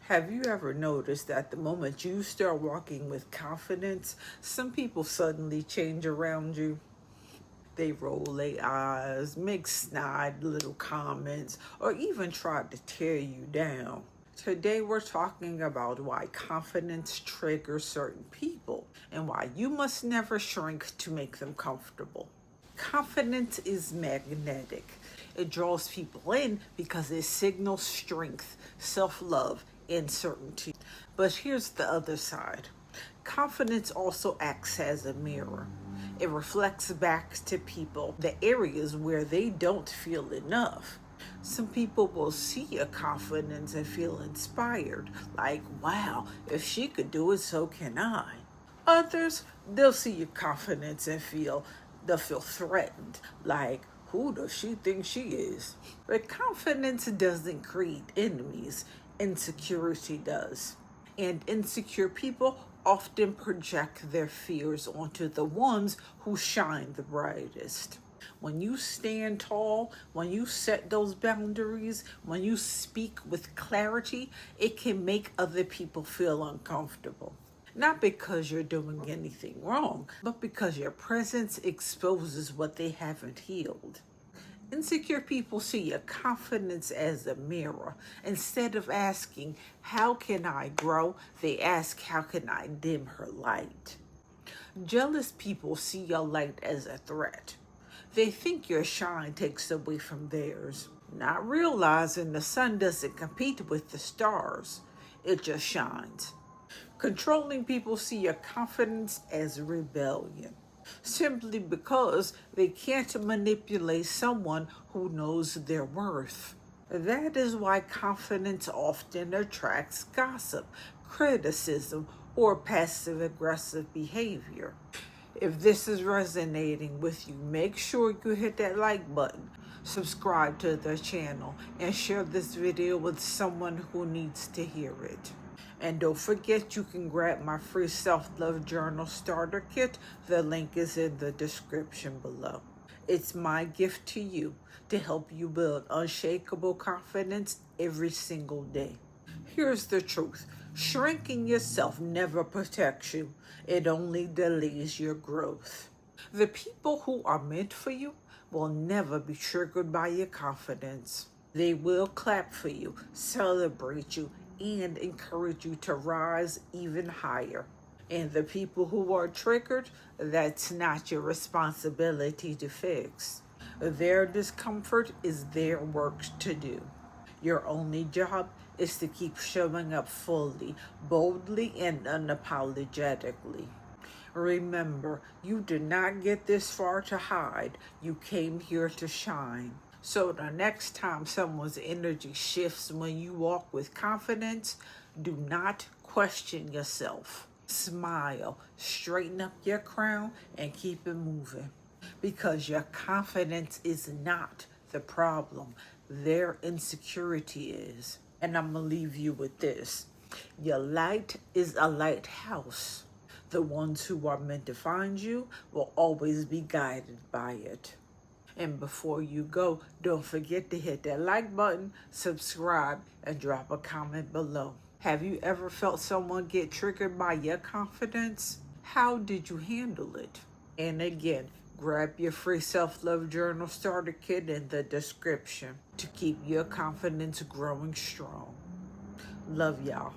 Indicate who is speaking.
Speaker 1: Have you ever noticed that the moment you start walking with confidence, some people suddenly change around you? They roll their eyes, make snide little comments, or even try to tear you down. Today, we're talking about why confidence triggers certain people and why you must never shrink to make them comfortable. Confidence is magnetic. It draws people in because it signals strength, self love, and certainty. But here's the other side: confidence also acts as a mirror. It reflects back to people the areas where they don't feel enough. Some people will see your confidence and feel inspired, like, wow, if she could do it, so can I. Others, they'll see your confidence and they'll feel threatened, like, who does she think she is? But confidence doesn't create enemies, insecurity does. And insecure people often project their fears onto the ones who shine the brightest. When you stand tall, when you set those boundaries, when you speak with clarity, it can make other people feel uncomfortable. Not because you're doing anything wrong, but because your presence exposes what they haven't healed. Insecure people see your confidence as a mirror. Instead of asking, how can I grow? They ask, how can I dim her light? Jealous people see your light as a threat. They think your shine takes away from theirs, not realizing the sun doesn't compete with the stars, it just shines. Controlling people see your confidence as rebellion, simply because they can't manipulate someone who knows their worth. That is why confidence often attracts gossip, criticism, or passive aggressive behavior. If this is resonating with you, make sure you hit that like button, subscribe to the channel, and share this video with someone who needs to hear it. And don't forget, you can grab my free self-love journal starter kit. The link is in the description below. It's my gift to you to help you build unshakable confidence every single day. Here's the truth: shrinking yourself never protects you. It only delays your growth. The people who are meant for you will never be triggered by your confidence. They will clap for you, celebrate you, and encourage you to rise even higher. And the people who are triggered, that's not your responsibility to fix. Their discomfort is their work to do. Your only job is to keep showing up fully, boldly, and unapologetically. Remember, you did not get this far to hide. You came here to shine. So the next time someone's energy shifts when you walk with confidence, do not question yourself. Smile, straighten up your crown, and keep it moving. Because your confidence is not the problem. Their insecurity is. And I'm going to leave you with this: your light is a lighthouse. The ones who are meant to find you will always be guided by it. And before you go, don't forget to hit that like button, subscribe, and drop a comment below. Have you ever felt someone get triggered by your confidence? How did you handle it? And again, grab your free self-love journal starter kit in the description to keep your confidence growing strong. Love y'all.